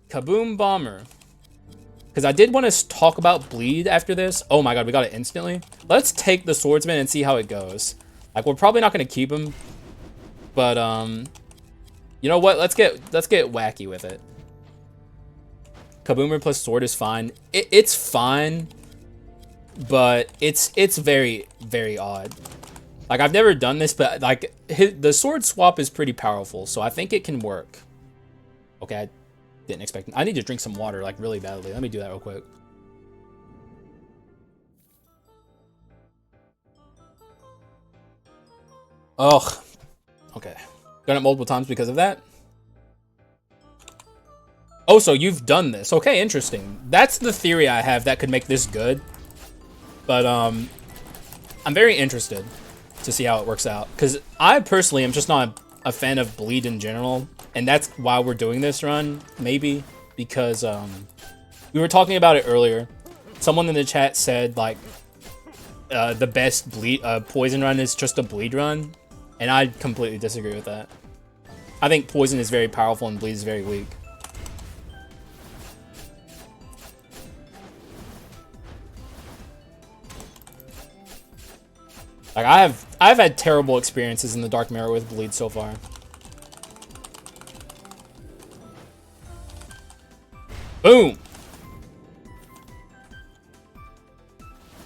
Kaboom Bomber. Because I did want to talk about bleed after this. Oh my god, we got it instantly. Let's take the swordsman and see how it goes. Like, we're probably not going to keep him. But, you know what? Let's get wacky with it. Kaboomer plus sword is fine. It's fine. But it's very, very odd. Like, I've never done this, but, like, the sword swap is pretty powerful. So I think it can work. Okay, I didn't expect... I need to drink some water, like, really badly. Let me do that real quick. Ugh. Okay. Done it multiple times because of that. Oh, so you've done this. Okay, interesting. That's the theory I have that could make this good. But, I'm very interested to see how it works out. Because I personally am just not a fan of bleed in general. And that's why we're doing this run, maybe. Because, we were talking about it earlier. Someone in the chat said, like, the best bleed poison run is just a bleed run. And I completely disagree with that. I think poison is very powerful and bleed is very weak. Like, I've had terrible experiences in the Dark Mirror with bleed so far. Boom!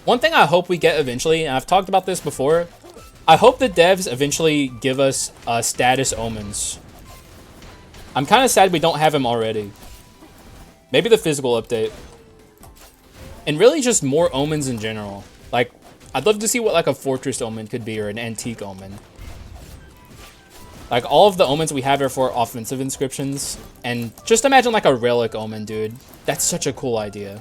One thing I hope we get eventually, and I've talked about this before, I hope the devs eventually give us status omens. I'm kind of sad we don't have him already. Maybe the physical update. And really just more omens in general. Like, I'd love to see what like a fortress omen could be or an antique omen. Like, all of the omens we have are for offensive inscriptions. And just imagine like a relic omen, dude. That's such a cool idea.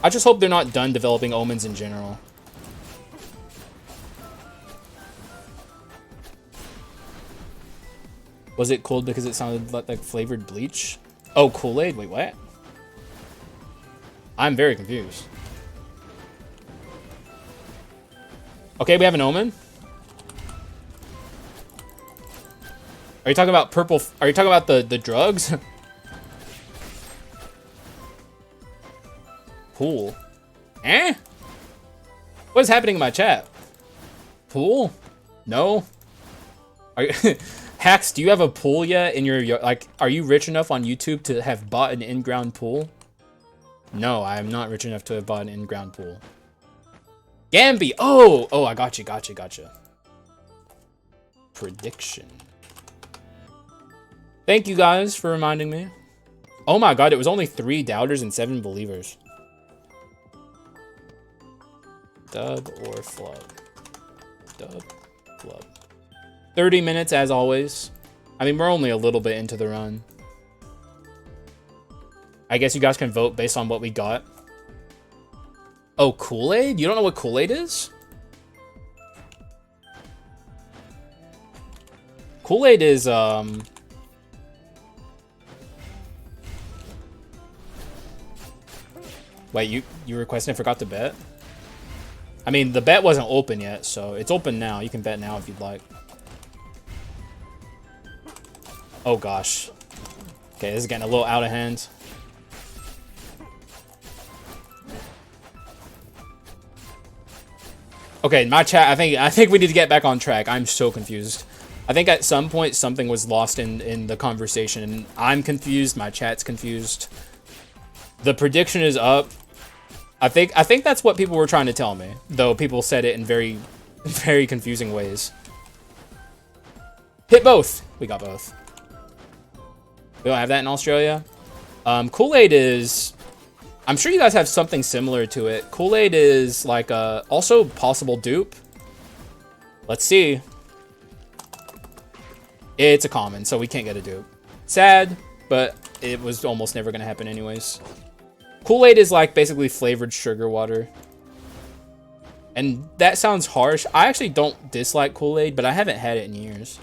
I just hope they're not done developing omens in general. Was it cold because it sounded like flavored bleach? Oh, Kool-Aid? Wait, what? I'm very confused. Okay, we have an omen. Are you talking about purple? Are you talking about the drugs? Pool. Eh? What is happening in my chat? Pool? No. Are you Hax, do you have a pool yet in your, like, are you rich enough on YouTube to have bought an in-ground pool? No, I am not rich enough to have bought an in-ground pool. Gamby! Oh, I gotcha. Prediction. Thank you guys for reminding me. Oh my god, it was only 3 doubters and 7 believers. Dub or flub? Dub, flub. 30 minutes as always. I mean, we're only a little bit into the run. I guess you guys can vote based on what we got. Oh, Kool-Aid? You don't know what Kool-Aid is? Kool-Aid is, Wait, you requested and forgot to bet? I mean, the bet wasn't open yet, so it's open now. You can bet now if you'd like. Oh gosh. Okay, this is getting a little out of hand. Okay, my chat, I think we need to get back on track. I'm so confused. I think at some point something was lost in the conversation. I'm confused, my chat's confused. The prediction is up. I think that's what people were trying to tell me, though people said it in very, very confusing ways. Hit both. We got both. We don't have that in Australia. Kool-Aid is... I'm sure you guys have something similar to it. Kool-Aid is like a also possible dupe. Let's see. It's a common, so we can't get a dupe. Sad, but it was almost never going to happen anyways. Kool-Aid is like basically flavored sugar water. And that sounds harsh. I actually don't dislike Kool-Aid, but I haven't had it in years.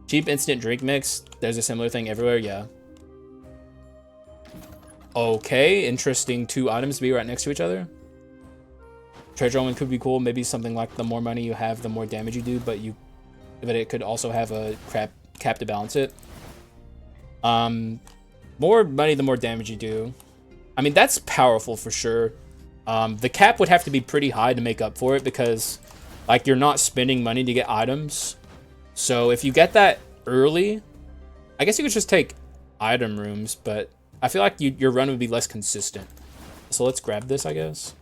Cheap instant drink mix. There's a similar thing everywhere, yeah. Okay, interesting. 2 items to be right next to each other. Treasure omen could be cool. Maybe something like the more money you have, the more damage you do, but it could also have a cap to balance it. More money, the more damage you do. I mean, that's powerful for sure. The cap would have to be pretty high to make up for it because, like, you're not spending money to get items. So if you get that early, I guess you could just take item rooms, but I feel like your run would be less consistent. So let's grab this, I guess.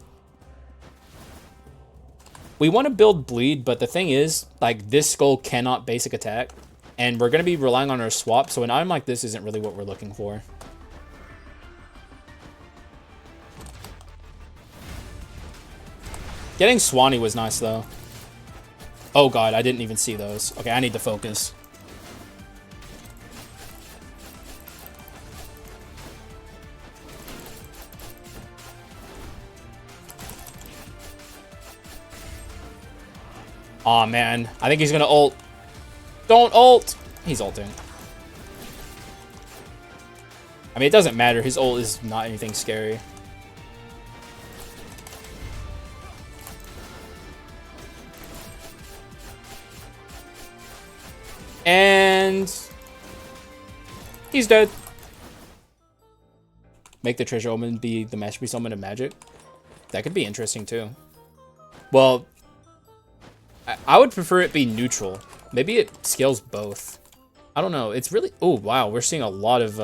We want to build bleed, but the thing is, like, this skull cannot basic attack, and we're going to be relying on our swap, so an item like this isn't really what we're looking for. Getting Swanee was nice, though. Oh god, I didn't even see those. Okay, I need to focus. Aw, man. I think he's gonna ult. Don't ult! He's ulting. I mean, it doesn't matter. His ult is not anything scary. And he's dead. Make the treasure omen be the masterpiece omen of magic. That could be interesting too. Well, I would prefer it be neutral. Maybe it scales both. I don't know. It's really... Oh, wow. We're seeing a lot of...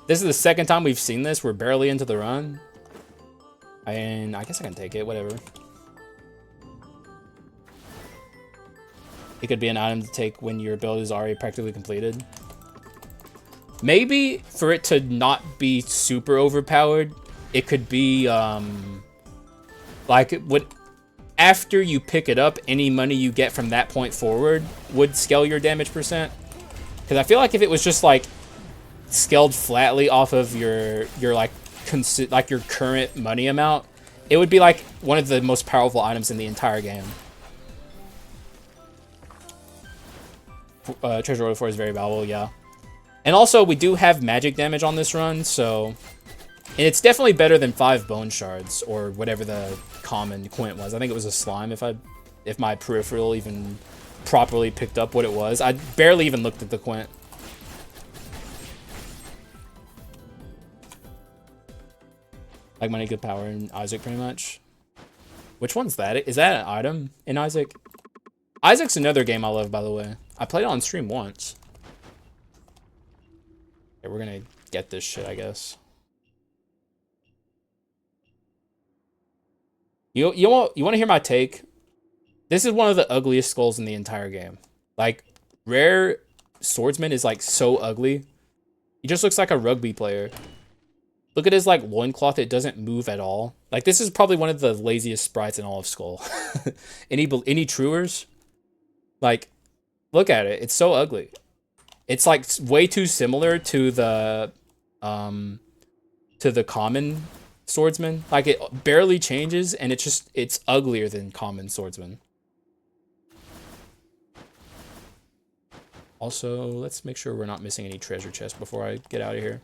This is the second time we've seen this. We're barely into the run. And I guess I can take it. Whatever. It could be an item to take when your build is already practically completed. Maybe for it to not be super overpowered, it could be like after you pick it up, any money you get from that point forward would scale your damage percent. Because I feel like if it was just like scaled flatly off of your like your current money amount, it would be like one of the most powerful items in the entire game. Treasure Order 4 is very valuable, yeah. And also, we do have magic damage on this run, so... And it's definitely better than 5 bone shards, or whatever the common quint was. I think it was a slime, if my peripheral even properly picked up what it was. I barely even looked at the quint. Like money, good power, and Isaac, pretty much. Which one's that? Is that an item in Isaac? Isaac's another game I love, by the way. I played it on stream once. Okay, we're gonna get this shit, I guess. You want to hear my take? This is one of the ugliest skulls in the entire game. Like, rare swordsman is like so ugly. He just looks like a rugby player. Look at his like loincloth, it doesn't move at all. Like, this is probably one of the laziest sprites in all of Skull. Any truers? Like, look at it. It's so ugly. It's like way too similar to the common swordsman. Like, it barely changes, and it's uglier than common swordsman. Also, let's make sure we're not missing any treasure chests before I get out of here.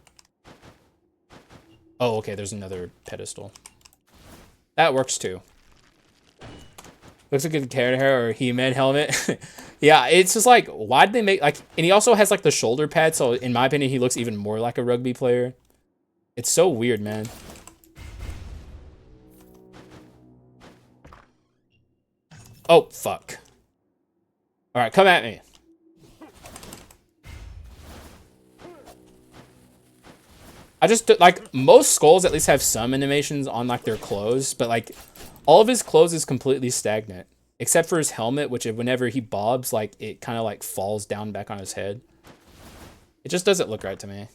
Oh, okay, there's another pedestal. That works too. Looks like a carrot hair or He-Man helmet. Yeah, it's just like, why'd they make, like, and he also has like the shoulder pad, so in my opinion, he looks even more like a rugby player. It's so weird, man. Oh, fuck. All right, come at me. I just, like, most skulls at least have some animations on, like, their clothes, but, like, all of his clothes is completely stagnant. Except for his helmet, which whenever he bobs, like, it kind of, like, falls down back on his head. It just doesn't look right to me.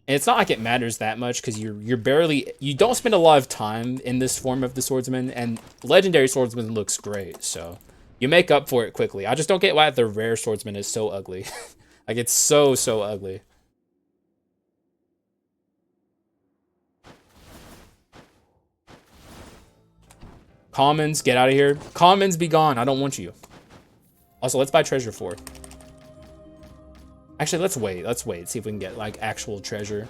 And it's not like it matters that much, because you don't spend a lot of time in this form of the swordsman, and legendary swordsman looks great, so you make up for it quickly. I just don't get why the rare swordsman is so ugly. Like, it's so ugly. Commons, get out of here. Commons, be gone. I don't want you. Also, let's buy treasure 4. Actually, let's wait. Let's wait. See if we can get, like, actual treasure.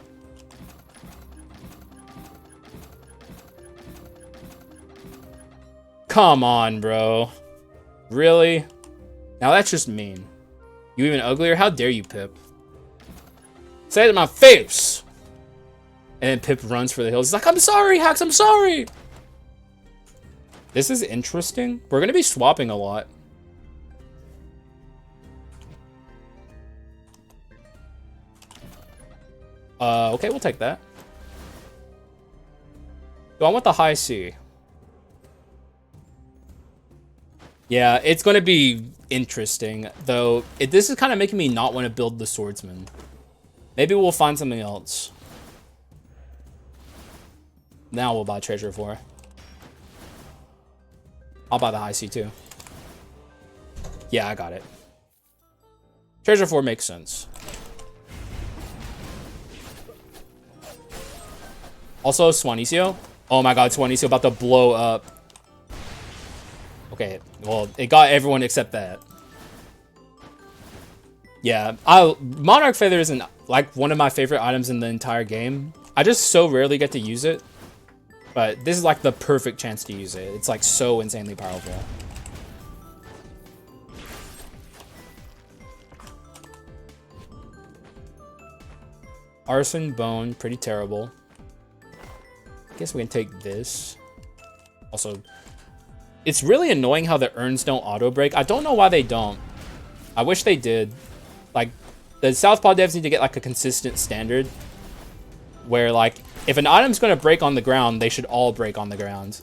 Come on, bro. Really? Now, that's just mean. You even uglier? How dare you, Pip? Say it to my face! And then Pip runs for the hills. He's like, I'm sorry, Hax, I'm sorry! This is interesting. We're gonna be swapping a lot. Okay, we'll take that. Do I want the high C? Yeah, it's gonna be interesting, though. This is kind of making me not want to build the swordsman. Maybe we'll find something else. Now we'll buy treasure 4. I'll buy the high C too. Yeah, I got it. Treasure 4 makes sense. Also, Swanisio. Oh my god, Swanisio about to blow up. Okay, well, it got everyone except that. Yeah, Monarch Feather isn't like one of my favorite items in the entire game. I just so rarely get to use it. But this is like the perfect chance to use it. It's like so insanely powerful. Arson, Bone, pretty terrible. I guess we can take this. Also, it's really annoying how the urns don't auto-break. I don't know why they don't. I wish they did. Like, the Southpaw devs need to get like a consistent standard where like, if an item's going to break on the ground, they should all break on the ground.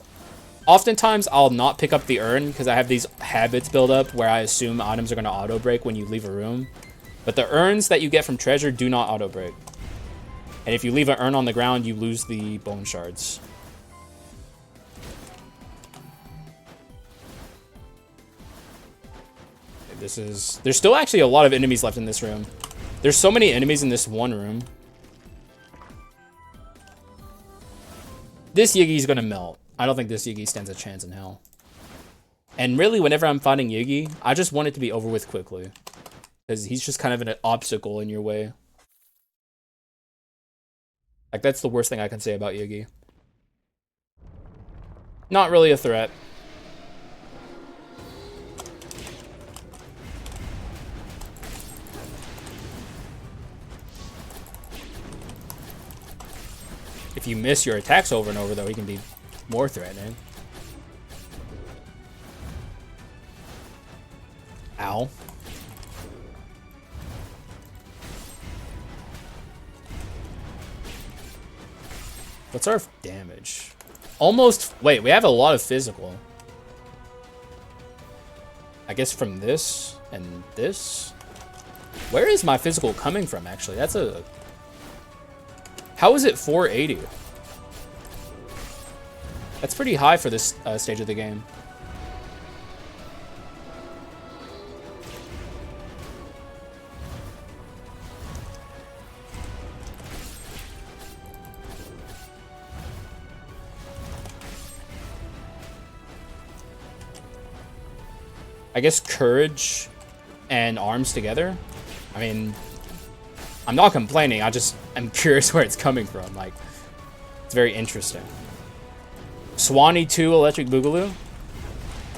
Oftentimes, I'll not pick up the urn because I have these habits build up where I assume items are going to auto-break when you leave a room. But the urns that you get from treasure do not auto-break. And if you leave an urn on the ground, you lose the bone shards. There's still actually a lot of enemies left in this room. There's so many enemies in this one room. This Yiggy's gonna melt. I don't think this Yiggy stands a chance in hell. And really, whenever I'm fighting Yiggy, I just want it to be over with quickly. Because he's just kind of an obstacle in your way. Like, that's the worst thing I can say about Yiggy. Not really a threat. If you miss your attacks over and over, though, he can be more threatening. Ow. What's our damage? Almost... Wait, we have a lot of physical. I guess from this and this? Where is my physical coming from, actually? That's a... How is it 480? That's pretty high for this stage of the game. I guess courage and arms together. I mean, I'm not complaining. I'm curious where it's coming from. Like, it's very interesting. Swanee 2 Electric Boogaloo.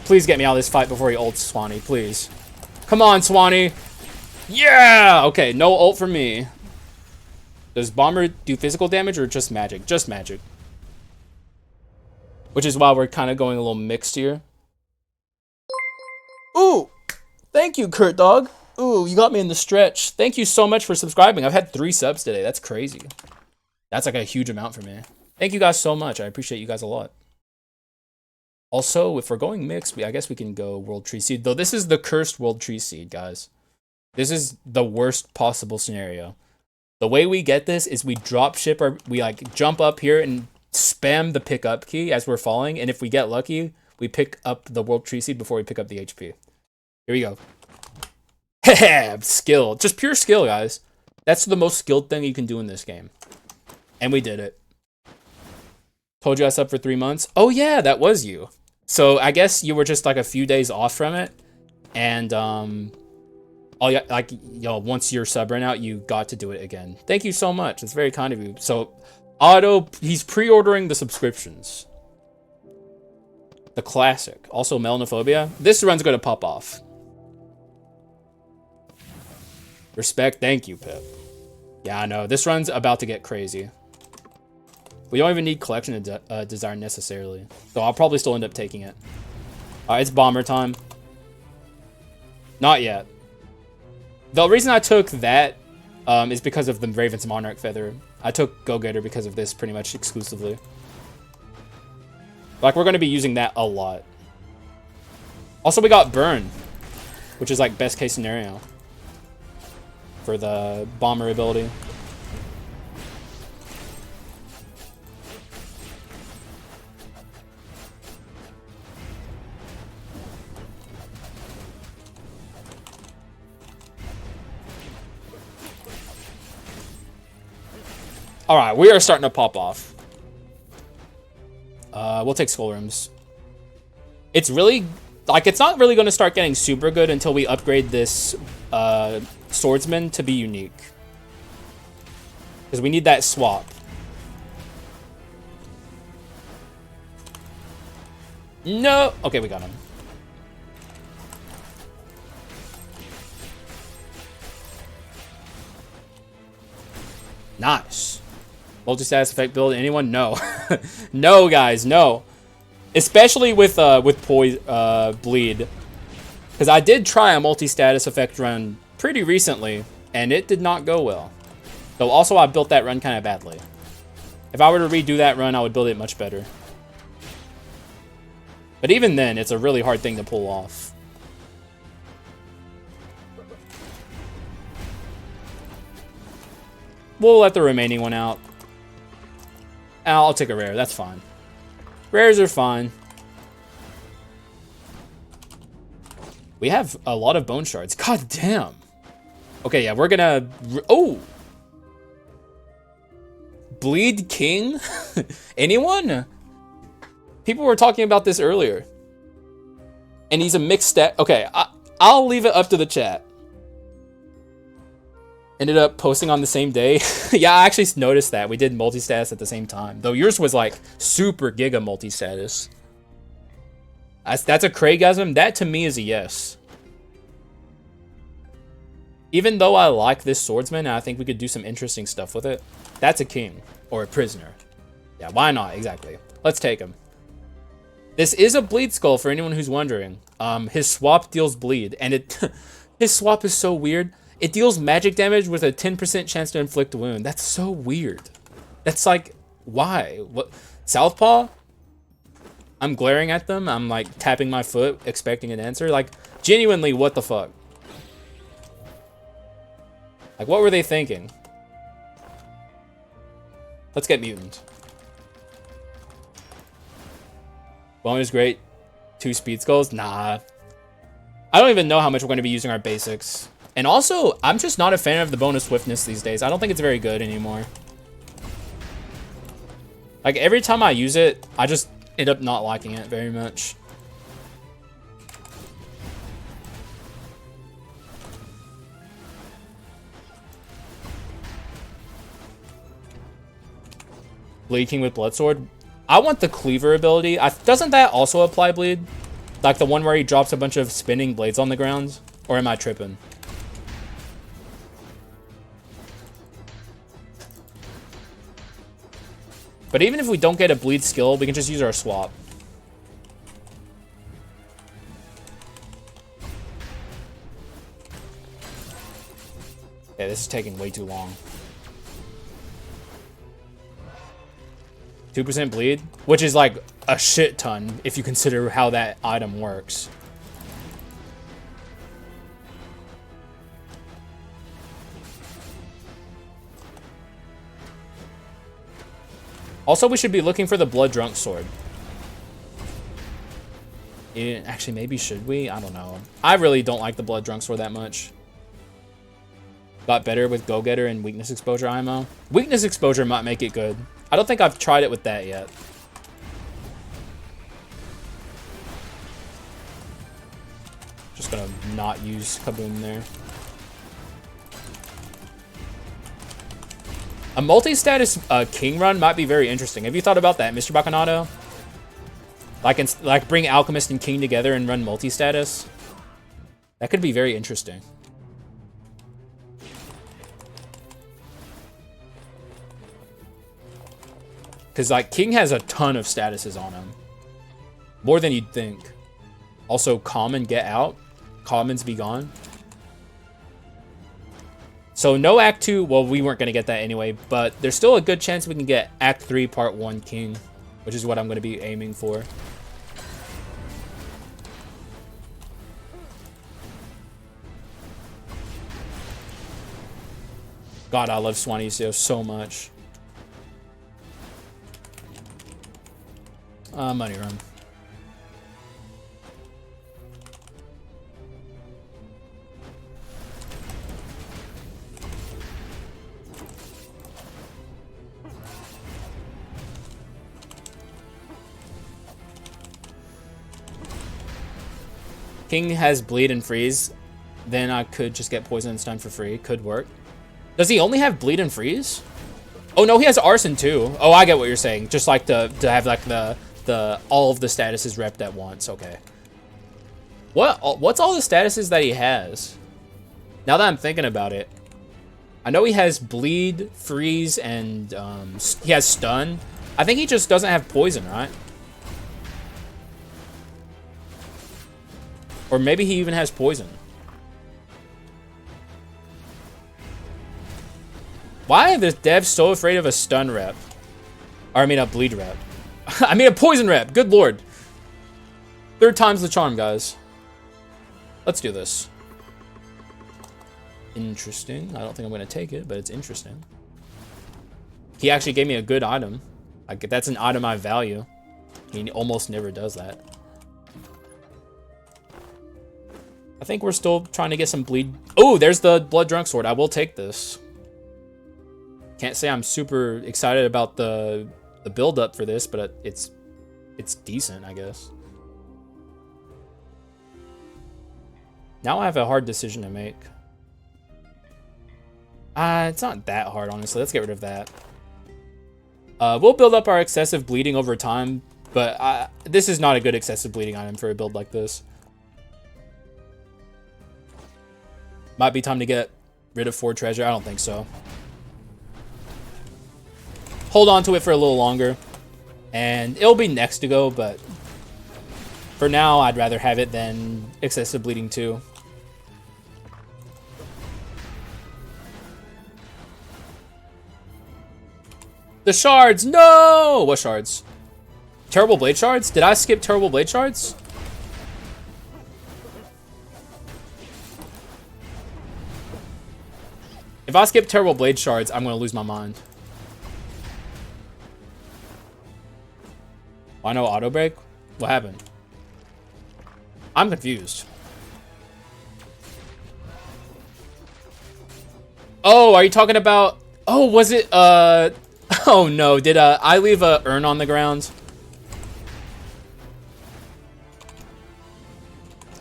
Please get me out of this fight before he ults Swanee, please. Come on, Swanee. Yeah! Okay, no ult for me. Does Bomber do physical damage or just magic? Just magic. Which is why we're kind of going a little mixed here. Ooh! Thank you, Kurt Dog. Ooh, you got me in the stretch. Thank you so much for subscribing. I've had 3 subs today. That's crazy. That's like a huge amount for me. Thank you guys so much. I appreciate you guys a lot. Also, if we're going mixed, I guess we can go World Tree Seed. Though this is the cursed World Tree Seed, guys. This is the worst possible scenario. The way we get this is we drop ship we like jump up here and spam the pickup key as we're falling. And if we get lucky, we pick up the World Tree Seed before we pick up the HP. Here we go. Skill. Just pure skill, guys. That's the most skilled thing you can do in this game. And we did it. Told you I subbed for 3 months. Oh yeah, that was you. So I guess you were just like a few days off from it. And once your sub ran out, you got to do it again. Thank you so much. It's very kind of you. So he's pre-ordering the subscriptions. The classic. Also melanophobia. This run's gonna pop off. Respect, thank you, Pip. Yeah, I know. This run's about to get crazy. We don't even need collection desire necessarily. So I'll probably still end up taking it. Alright, it's bomber time. Not yet. The reason I took that is because of the Raven's Monarch Feather. I took Go-Getter because of this pretty much exclusively. Like, we're going to be using that a lot. Also, we got Burn, which is like best case scenario for the bomber ability. All right, we are starting to pop off. We'll take Skull Rooms. It's really, like, it's not really going to start getting super good until we upgrade this Swordsman to be unique. Because we need that swap. No! Okay, we got him. Nice. Multi-status effect build. Anyone? No. No, guys. No. Especially with bleed. Because I did try a multi-status effect run pretty recently, and it did not go well. Though also I built that run kind of badly. If I were to redo that run, I would build it much better. But even then, it's a really hard thing to pull off. We'll let the remaining one out. I'll take a rare. That's fine. Rares are fine. We have a lot of bone shards. God damn. Okay, yeah, we're gonna... Oh! Bleed King? Anyone? People were talking about this earlier. And he's a mixed stat. Okay, I'll leave it up to the chat. Ended up posting on the same day. Yeah, I actually noticed that. We did multi-status at the same time. Though yours was like super giga multi-status. That's a Craigasm. That to me is a yes. Even though I like this Swordsman, and I think we could do some interesting stuff with it. That's a king. Or a prisoner. Yeah, why not? Exactly. Let's take him. This is a bleed skull for anyone who's wondering. His swap deals bleed. And his swap is so weird. It deals magic damage with a 10% chance to inflict a wound. That's so weird. That's like, why? What? Southpaw? I'm glaring at them. I'm like tapping my foot, expecting an answer. Like, genuinely, what the fuck? Like, what were they thinking? Let's get mutant. Bone is great. 2 speed skulls? Nah. I don't even know how much we're going to be using our basics. And also, I'm just not a fan of the bonus swiftness these days. I don't think it's very good anymore. Like, every time I use it, I just end up not liking it very much. Bleed King with Bloodsword. I want the Cleaver ability. Doesn't that also apply bleed? Like the one where he drops a bunch of spinning blades on the ground? Or am I tripping? But even if we don't get a bleed skill, we can just use our swap. Yeah, this is taking way too long. 2% bleed, which is like a shit ton if you consider how that item works. Also, we should be looking for the Blood Drunk Sword. Actually, maybe should we? I don't know. I really don't like the Blood Drunk Sword that much. Got better with Go-Getter and Weakness Exposure IMO. Weakness Exposure might make it good. I don't think I've tried it with that yet. Just gonna not use Kaboom there. A multi-status king run might be very interesting. Have you thought about that, Mr. Bacanato? Like bring Alchemist and King together and run multi-status? That could be very interesting. Because, like, King has a ton of statuses on him. More than you'd think. Also, common, get out. Commons be gone. So, no Act 2. Well, we weren't going to get that anyway. But there's still a good chance we can get Act 3, Part 1, King. Which is what I'm going to be aiming for. God, I love Swanisio so much. Money run. King has bleed and freeze. Then I could just get poison and stun for free. Could work. Does he only have bleed and freeze? Oh no, he has arson too. Oh, I get what you're saying. Just like to have like the all of the statuses repped at once. Okay. What's all the statuses that he has? Now that I'm thinking about it, I know he has bleed, freeze, and he has stun. I think he just doesn't have poison, right? Or maybe he even has poison. Why are the devs so afraid of a stun rep? Or I mean a bleed rep. I mean a poison rep. Good lord. Third time's the charm, guys. Let's do this. Interesting. I don't think I'm going to take it, but it's interesting. He actually gave me a good item. Like, that's an item I value. He almost never does that. I think we're still trying to get some bleed. Oh, there's the Blood Drunk Sword. I will take this. Can't say I'm super excited about the build up for this, but it's decent, I guess. Now I have a hard decision to make. It's not that hard, honestly. Let's get rid of that. We'll build up our excessive bleeding over time, but this is not a good excessive bleeding item for a build like this. Might be time to get rid of 4 treasure. I don't think so. Hold on to it for a little longer. And it'll be next to go, but for now, I'd rather have it than excessive bleeding 2. The shards! No! What shards? Terrible Blade shards? Did I skip Terrible Blade shards? If I skip Terrible Blade shards, I'm going to lose my mind. Why no auto break? What happened? I'm confused. Oh, are you talking about... Oh, was it... Oh no, did I leave a urn on the ground?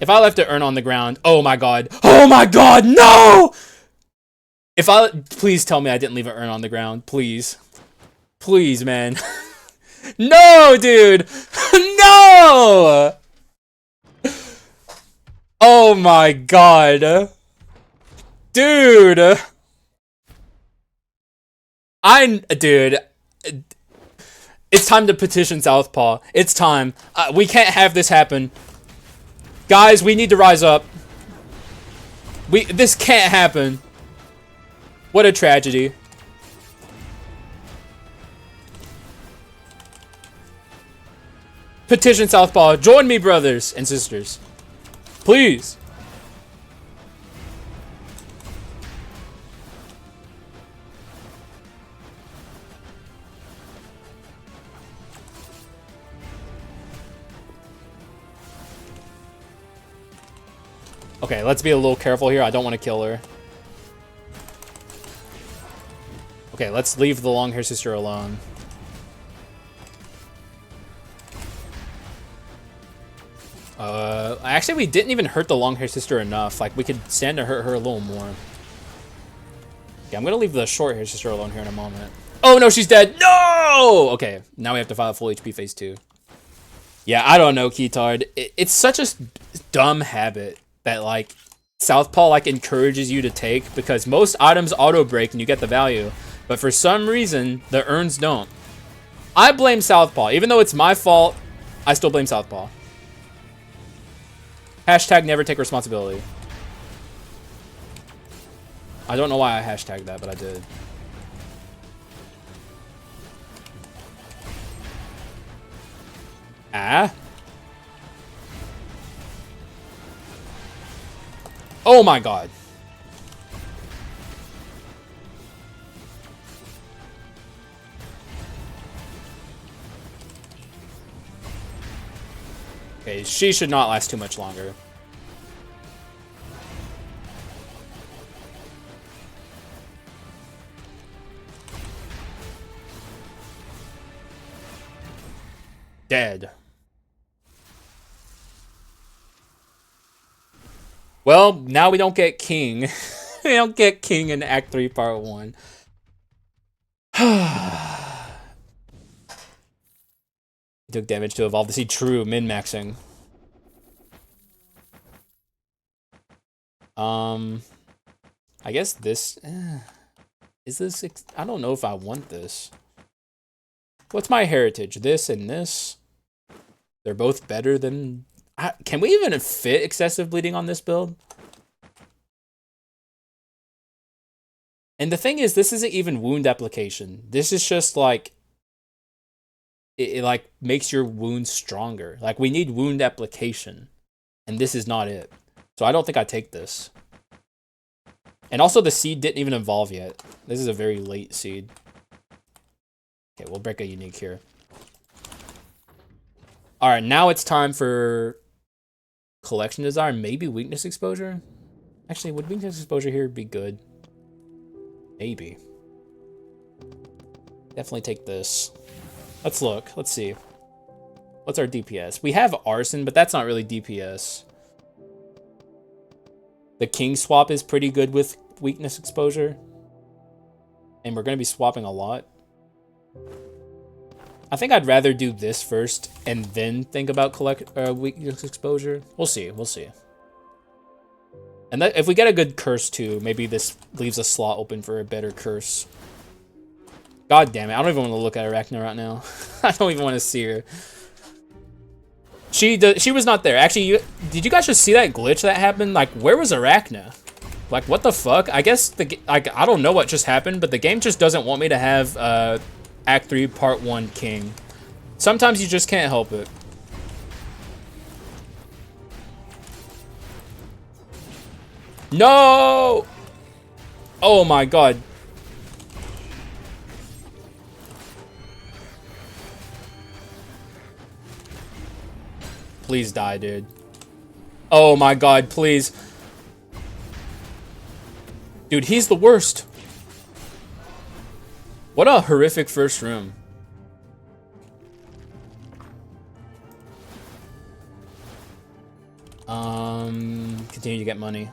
If I left an urn on the ground... Oh my god. Oh my god, no! Please tell me I didn't leave an urn on the ground. Please. Please, man. No, dude! No! Oh my god. Dude! Dude. It's time to petition Southpaw. It's time. We can't have this happen. Guys, we need to rise up. This can't happen. What a tragedy. Petition Southpaw. Join me, brothers and sisters. Please. Okay, let's be a little careful here. I don't want to kill her. Okay, let's leave the long-haired sister alone. Actually, we didn't even hurt the long-haired sister enough. Like, we could stand to hurt her a little more. Okay, I'm gonna leave the short-haired sister alone here in a moment. Oh, no, she's dead! No! Okay, now we have to file full HP phase 2. Yeah, I don't know, Keytard. It's such a dumb habit that, like, Southpaw, like, encourages you to take, because most items auto-break and you get the value. But for some reason, the urns don't. I blame Southpaw. Even though it's my fault, I still blame Southpaw. Hashtag never take responsibility. I don't know why I hashtagged that, but I did. Ah. Oh my god. Okay, she should not last too much longer. Dead. Well, now we don't get King. We don't get King in Act 3, Part 1. Took damage to evolve to see true min-maxing. I guess this... is this... I don't know if I want this. What's my heritage? This and this? They're both better than... can we even fit excessive bleeding on this build? And the thing is, this isn't even wound application. This is just like... It like makes your wounds stronger. Like, we need wound application. And this is not it. So I don't think I take this. And also the seed didn't even evolve yet. This is a very late seed. Okay, we'll break a unique here. Alright, now it's time for collection desire. Maybe weakness exposure? Actually, would weakness exposure here be good? Maybe. Definitely take this. Let's look. Let's see. What's our DPS? We have arson, but that's not really DPS. The king swap is pretty good with weakness exposure. And we're going to be swapping a lot. I think I'd rather do this first and then think about weakness exposure. We'll see. We'll see. And if we get a good curse too, maybe this leaves a slot open for a better curse. God damn it. I don't even want to look at Arachna right now. I don't even want to see her. She was not there. Actually, did you guys just see that glitch that happened? Like, where was Arachna? Like, what the fuck? I guess I don't know what just happened, but the game just doesn't want me to have Act 3 Part 1 King. Sometimes you just can't help it. No! Oh my god. Please die, dude. Oh my god, please. Dude, he's the worst. What a horrific first room. Continue to get money.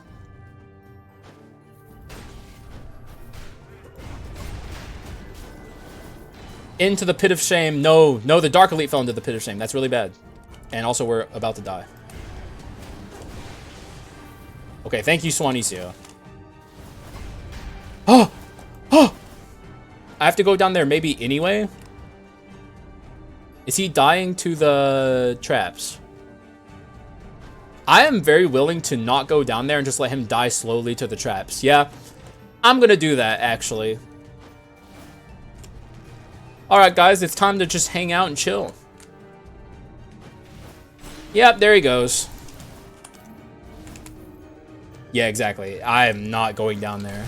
Into the pit of shame. No, no, the Dark Elite fell into the pit of shame. That's really bad. And also, we're about to die. Okay, thank you, Swanisio. Oh! Oh! I have to go down there maybe anyway? Is he dying to the traps? I am very willing to not go down there and just let him die slowly to the traps. Yeah, I'm gonna do that, actually. Alright, guys, it's time to just hang out and chill. Yep, there he goes. Yeah, exactly. I am not going down there.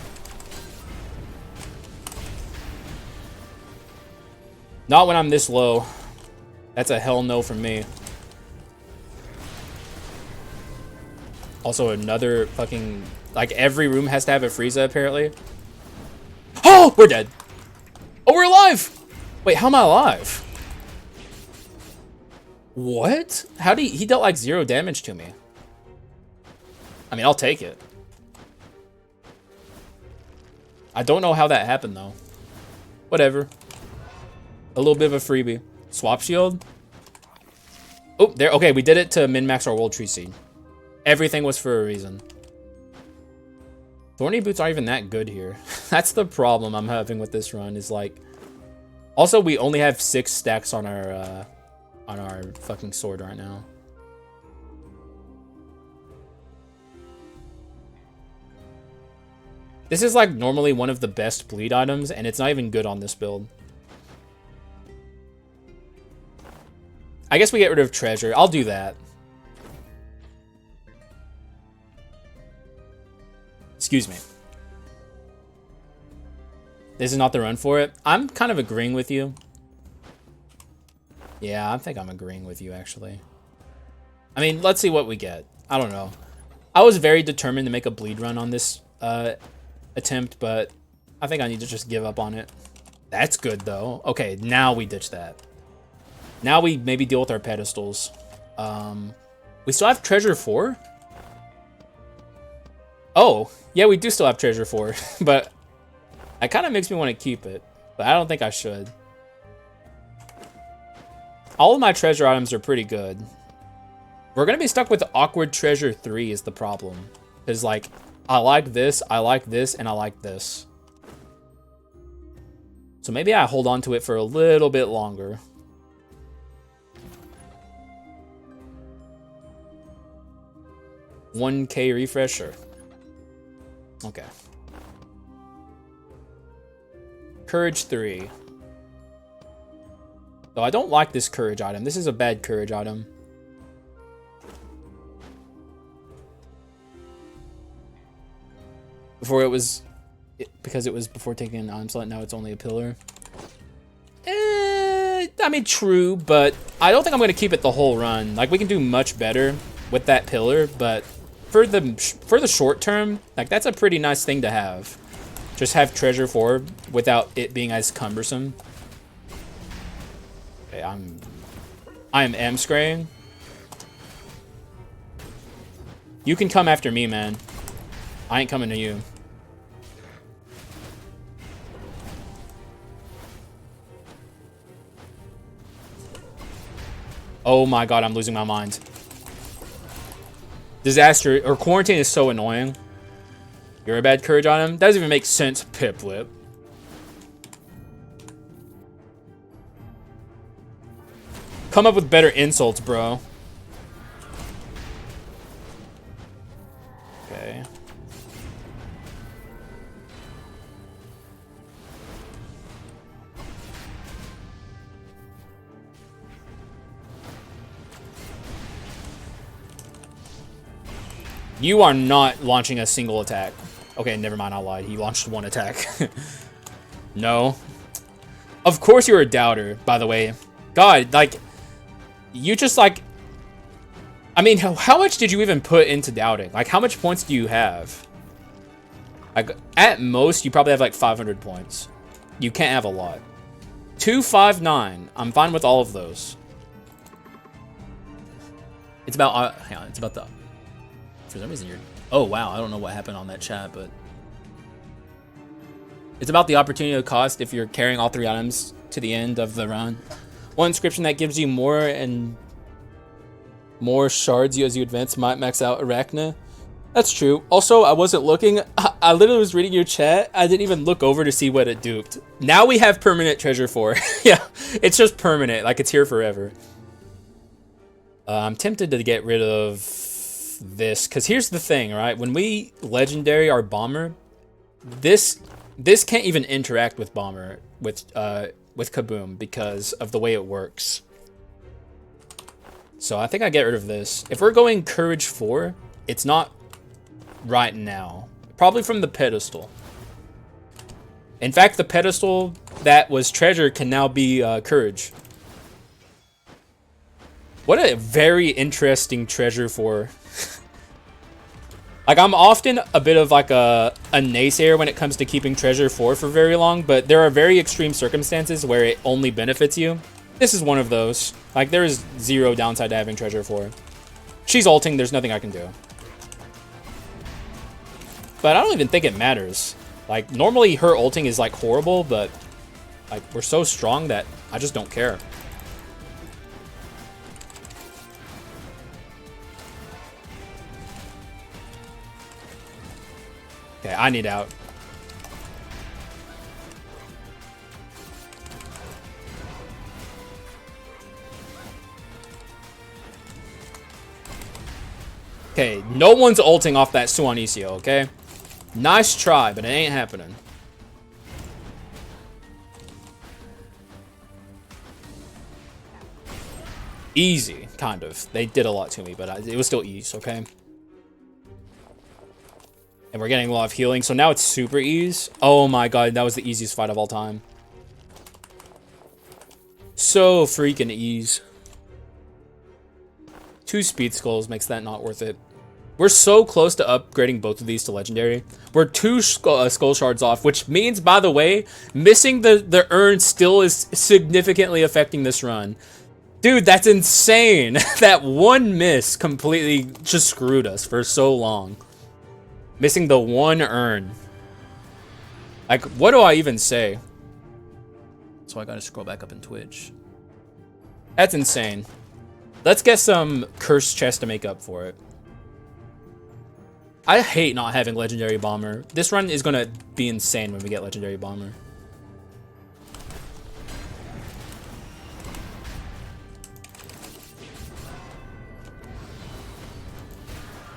Not when I'm this low. That's a hell no from me. Also, another fucking... Like, every room has to have a Frieza, apparently. Oh! We're dead. Oh, we're alive! Wait, how am I alive? What? How did he dealt like 0 damage to me? I mean, I'll take it. I don't know how that happened, though. Whatever. A little bit of a freebie. Swap shield? Oh, there. Okay, we did it to min-max our World Tree Seed. Everything was for a reason. Thorny boots aren't even that good here. That's the problem I'm having with this run, is like... Also, we only have 6 stacks on our fucking sword right now. This is like normally one of the best bleed items, and it's not even good on this build. I guess we get rid of treasure. I'll do that. Excuse me. This is not the run for it. I'm kind of agreeing with you. Yeah, I think I'm agreeing with you, actually. I mean, let's see what we get. I don't know. I was very determined to make a bleed run on this attempt, but I think I need to just give up on it. That's good, though. Okay, now we ditch that. Now we maybe deal with our pedestals. We still have treasure 4? Oh, yeah, we do still have treasure 4, but that kind of makes me want to keep it, but I don't think I should. All of my treasure items are pretty good. We're going to be stuck with awkward treasure 3 is the problem. Because, like, I like this, and I like this. So maybe I hold on to it for a little bit longer. $1K refresher. Okay. Courage 3. Though I don't like this courage item. This is a bad courage item. Before it was... because it was before taking an onslaught, now it's only a pillar. I mean, true, but I don't think I'm going to keep it the whole run. Like, we can do much better with that pillar, but for the short term, like, that's a pretty nice thing to have. Just have treasure 4 without it being as cumbersome. Okay, I am M-scraying. You can come after me, man. I ain't coming to you. Oh my god, I'm losing my mind. Disaster, or quarantine is so annoying. You're a bad courage on him? Doesn't even make sense, Piplet. Come up with better insults, bro. Okay. You are not launching a single attack. Okay, never mind, I lied. He launched 1 attack. No. Of course you're a doubter, by the way. God, like, you just, like... I mean, how much did you even put into doubting? Like, how much points do you have? Like, at most, you probably have, like, 500 points. You can't have a lot. 259. I'm fine with all of those. It's about... hang on, it's about the... For some reason, you're... Oh, wow. I don't know what happened on that chat, but... It's about the opportunity cost if you're carrying all 3 items to the end of the run. 1 inscription that gives you more and more shards as you advance might max out Arachna. That's true. Also, I wasn't looking. I literally was reading your chat. I didn't even look over to see what it duped. Now we have permanent treasure 4. Yeah, it's just permanent. Like, it's here forever. I'm tempted to get rid of... this, because here's the thing, right? When we legendary our bomber, this can't even interact with bomber with Kaboom because of the way it works. So I think I get rid of this. If we're going courage 4, it's not right now. Probably from the pedestal. In fact, the pedestal that was treasure can now be courage. What a very interesting treasure 4. Like, I'm often a bit of like a naysayer when it comes to keeping treasure 4 for very long, but there are very extreme circumstances where it only benefits you. This is one of those. Like, there is 0 downside to having treasure 4. She's ulting, there's nothing I can do. But I don't even think it matters. Like, normally her ulting is like horrible, but like, we're so strong that I just don't care. Okay, I need out. Okay, no one's ulting off that Suanisio, okay? Nice try, but it ain't happening. Easy, kind of. They did a lot to me, but it was still ease, okay? And we're getting a lot of healing, so now it's super ease. Oh my god, that was the easiest fight of all time. So freaking ease. 2 speed skulls makes that not worth it. We're so close to upgrading both of these to legendary. We're 2 skull shards off, which means, by the way, missing the urn still is significantly affecting this run. Dude, that's insane. That one miss completely just screwed us for so long. Missing the 1 urn. Like, what do I even say? So I gotta scroll back up in Twitch. That's insane. Let's get some cursed chest to make up for it. I hate not having legendary bomber. This run is gonna be insane when we get legendary bomber.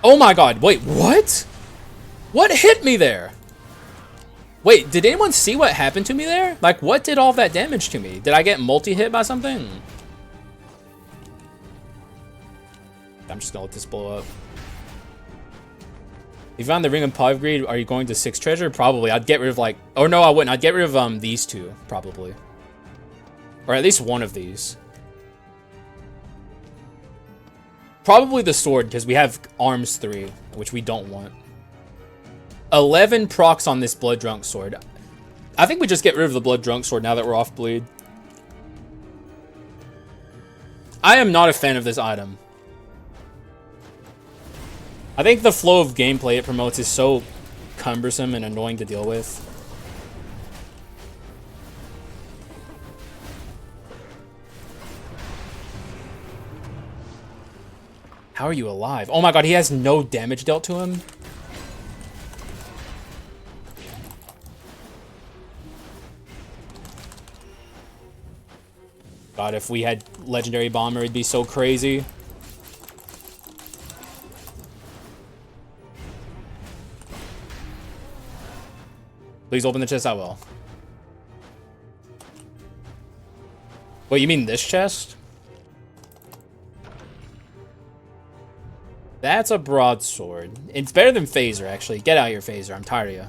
Oh my god, wait, what? What hit me there? Wait, did anyone see what happened to me there? Like, what did all that damage to me? Did I get multi-hit by something? I'm just gonna let this blow up. If you found the Ring of Upgrade, are you going to 6 treasure? Probably. I'd get rid of like... Oh no, I wouldn't. I'd get rid of these 2, probably. Or at least one of these. Probably the sword, because we have arms 3, which we don't want. 11 procs on this Blood Drunk sword. I think we just get rid of the Blood Drunk sword now that we're off bleed. I am not a fan of this item. I think the flow of gameplay it promotes is so cumbersome and annoying to deal with. How are you alive? Oh my god, he has no damage dealt to him. God, if we had legendary bomber, it'd be so crazy. Please open the chest. I will. Wait, you mean this chest? That's a broadsword. It's better than phaser, actually. Get out of here, phaser. I'm tired of you.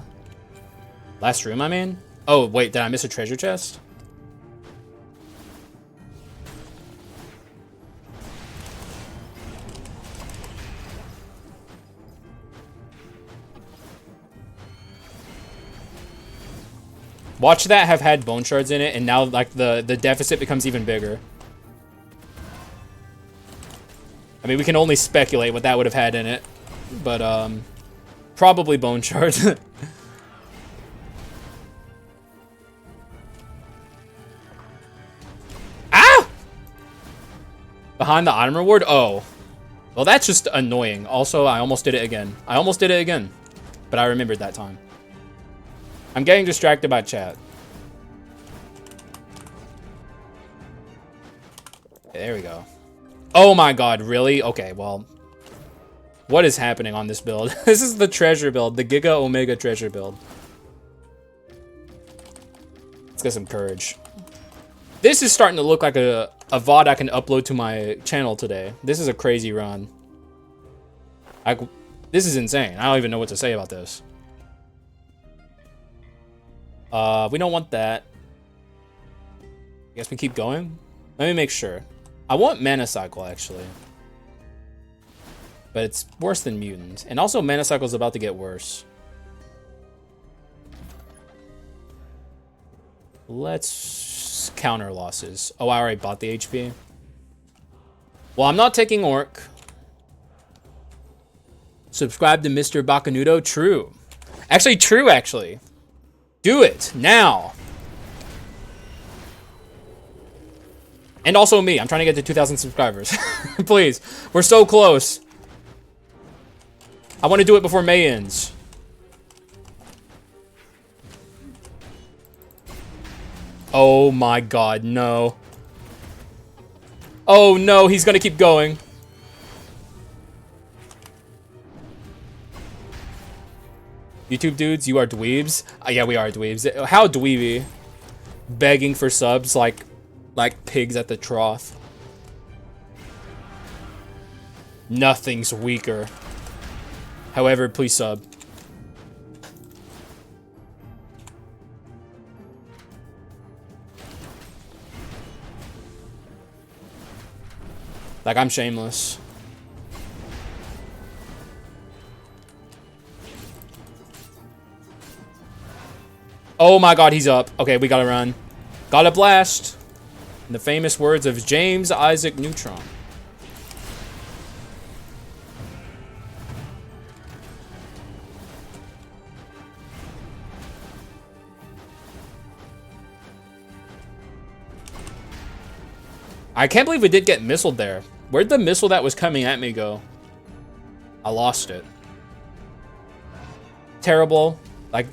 Last room, I mean? Oh, wait, did I miss a treasure chest? Watch that have had bone shards in it, and now like the deficit becomes even bigger. I mean, we can only speculate what that would have had in it, but probably bone shards. Ah! Behind the item reward? Oh. Well, that's just annoying. Also, I almost did it again. I almost did it again, but I remembered that time. I'm getting distracted by chat. There we go. Oh my god, really? Okay, well. What is happening on this build? This is the treasure build, the Giga Omega treasure build. Let's get some courage. This is starting to look like a VOD I can upload to my channel today. This is a crazy run. This is insane. I don't even know what to say about this. We don't want that. I guess we keep going. Let me make sure. I want Mana Cycle, actually. But it's worse than Mutant. And also, Mana Cycle is about to get worse. Let's counter losses. Oh, I already bought the HP. Well, I'm not taking Orc. Subscribe to Mr. Bacanudo. True. Actually, true, actually. Do it now. And also me. I'm trying to get to 2,000 subscribers. Please. We're so close. I want to do it before May ends. Oh my god, no. Oh no, he's going to keep going. YouTube dudes, you are dweebs. Yeah, we are dweebs. How dweeby? Begging for subs like pigs at the trough. Nothing's weaker. However, please sub. Like, I'm shameless. Oh my god, he's up. Okay, we gotta run. Gotta blast. In the famous words of James Isaac Neutron. I can't believe we did get missiled there. Where'd the missile that was coming at me go? I lost it. Terrible. Like,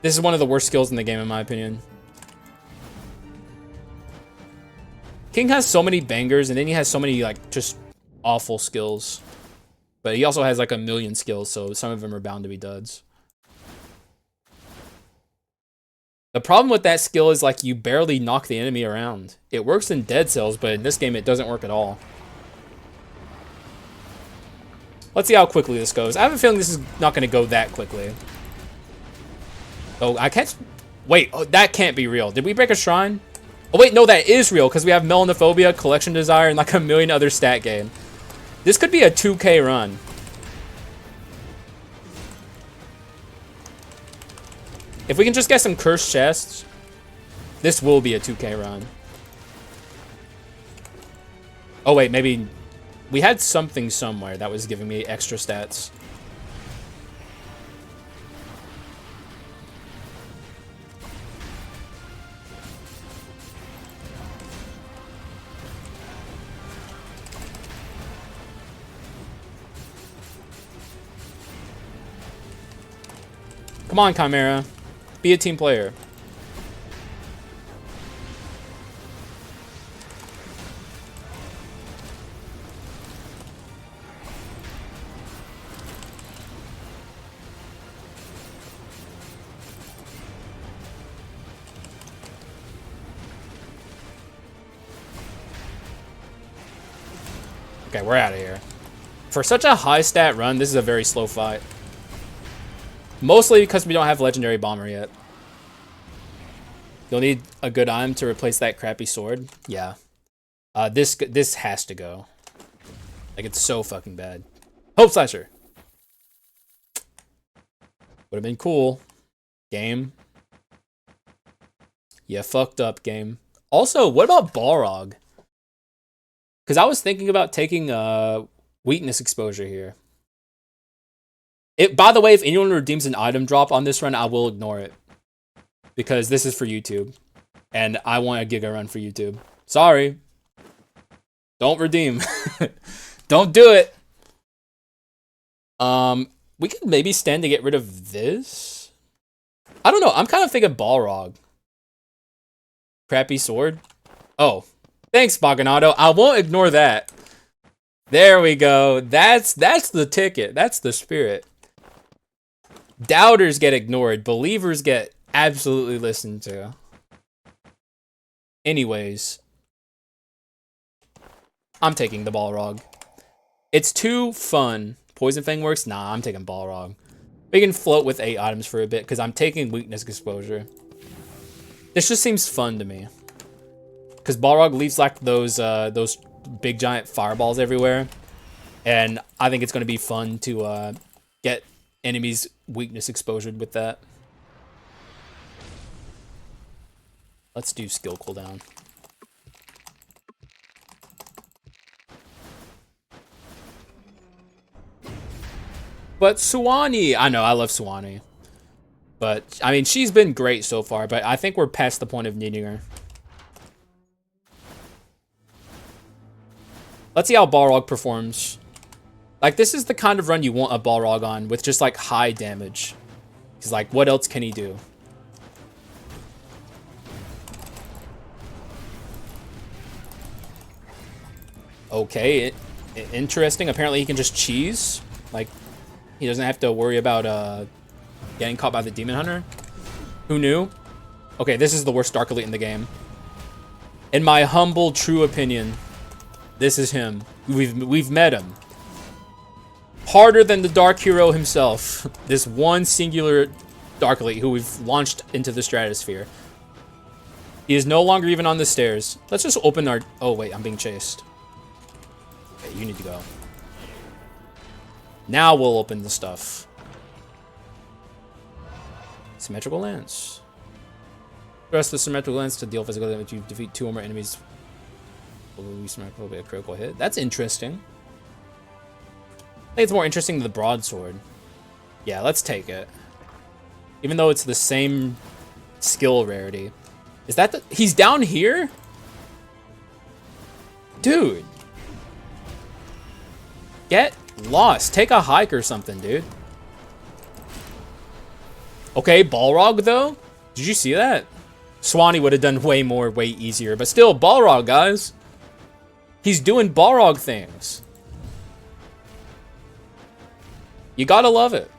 this is one of the worst skills in the game, in my opinion. King has so many bangers, and then he has so many, like, just awful skills. But he also has, like, a million skills, so some of them are bound to be duds. The problem with that skill is, like, you barely knock the enemy around. It works in Dead Cells, but in this game, it doesn't work at all. Let's see how quickly this goes. I have a feeling this is not going to go that quickly. Oh, I can't... Wait, oh, that can't be real. Did we break a shrine? Oh, wait, no, that is real, because we have Melanophobia, Collection Desire, and, like, a million other stat gain. This could be a 2K run. If we can just get some cursed chests, this will be a 2K run. Oh, wait, maybe... We had something somewhere that was giving me extra stats. Come on, Chimera. Be a team player. Okay, we're out of here. For such a high stat run, this is a very slow fight. Mostly because we don't have Legendary Bomber yet. You'll need a good item to replace that crappy sword. Yeah. This has to go. Like, it's so fucking bad. Hope Slasher. Would have been cool. Game. Yeah, fucked up, game. Also, what about Balrog? Because I was thinking about taking weakness exposure here. By the way, if anyone redeems an item drop on this run, I will ignore it. Because this is for YouTube. And I want a Giga run for YouTube. Sorry. Don't redeem. Don't do it. We could maybe stand to get rid of this. I don't know. I'm kind of thinking Balrog. Crappy sword. Oh. Thanks, Baganado. I won't ignore that. There we go. That's the ticket. That's the spirit. Doubters get ignored. Believers get absolutely listened to. Anyways. I'm taking the Balrog. It's too fun. Poison Fang works? Nah, I'm taking Balrog. We can float with 8 items for a bit, because I'm taking weakness exposure. This just seems fun to me. Because Balrog leaves like those big giant fireballs everywhere. And I think it's going to be fun to get enemies weakness exposure with that. Let's do skill cooldown. But Suwani, I know, I love Suwani. But, I mean, she's been great so far, but I think we're past the point of needing her. Let's see how Balrog performs. Like, this is the kind of run you want a Balrog on, with just, like, high damage. Because, like, what else can he do? Okay, interesting. Apparently he can just cheese. Like, he doesn't have to worry about Getting caught by the Demon Hunter? Who knew? Okay, this is the worst Dark Elite in the game. In my humble, true opinion, this is him. We've met him. Harder than the Dark Hero himself. This one singular Dark Elite who we've launched into the stratosphere. He is no longer even on the stairs. Let's just open our... Oh, wait, I'm being chased. Okay, you need to go. Now we'll open the stuff. Symmetrical Lance. Press the Symmetrical Lance to deal physical damage. You defeat 2 or more enemies. Will be a critical hit. That's interesting. I think it's more interesting than the broadsword. Yeah, let's take it. Even though it's the same skill rarity. Is that the... He's down here? Dude. Get lost. Take a hike or something, dude. Okay, Balrog, though. Did you see that? Swanee would have done way more, way easier. But still, Balrog, guys. He's doing Balrog things. You gotta love it.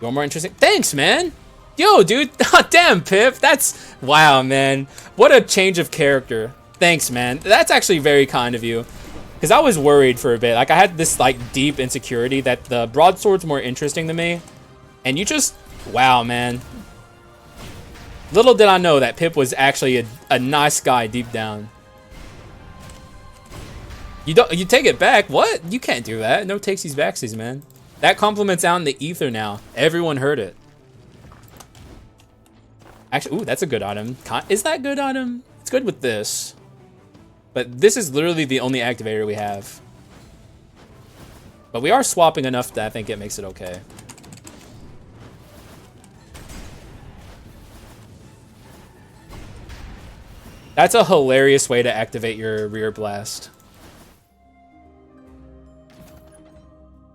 You want more interesting? Thanks, man. Yo, dude. Damn, Pip. That's... Wow, man. What a change of character. Thanks, man. That's actually very kind of you. Because I was worried for a bit. Like, I had this, like, deep insecurity that the broadsword's more interesting to me. And you just... Wow, man. Little did I know that Pip was actually a nice guy deep down. You take it back? What? You can't do that. No takesies backsies, man. That compliment's out in the ether now. Everyone heard it. Actually, ooh, that's a good item. Is that good item? It's good with this. But this is literally the only activator we have. But we are swapping enough that I think it makes it okay. That's a hilarious way to activate your rear blast.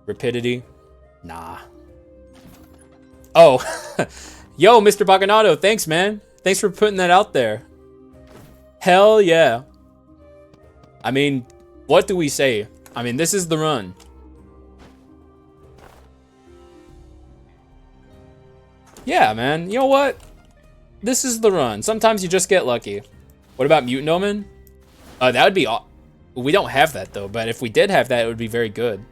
Rapidity? Nah. Oh. Yo, Mr. Baccanato, thanks, man. Thanks for putting that out there. Hell yeah. I mean, what do we say? I mean, this is the run. Yeah, man. You know what? This is the run. Sometimes you just get lucky. What about Mutant Omen? That would be... We don't have that, though. But if we did have that, it would be very good.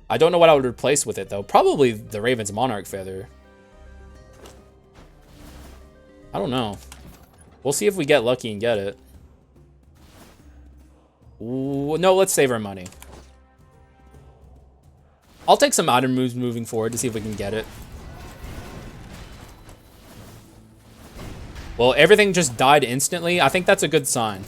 I don't know what I would replace with it, though. Probably the Raven's Monarch Feather. I don't know. We'll see if we get lucky and get it. Ooh, no, let's save our money. I'll take some item moves moving forward to see if we can get it. Well, everything just died instantly. I think that's a good sign.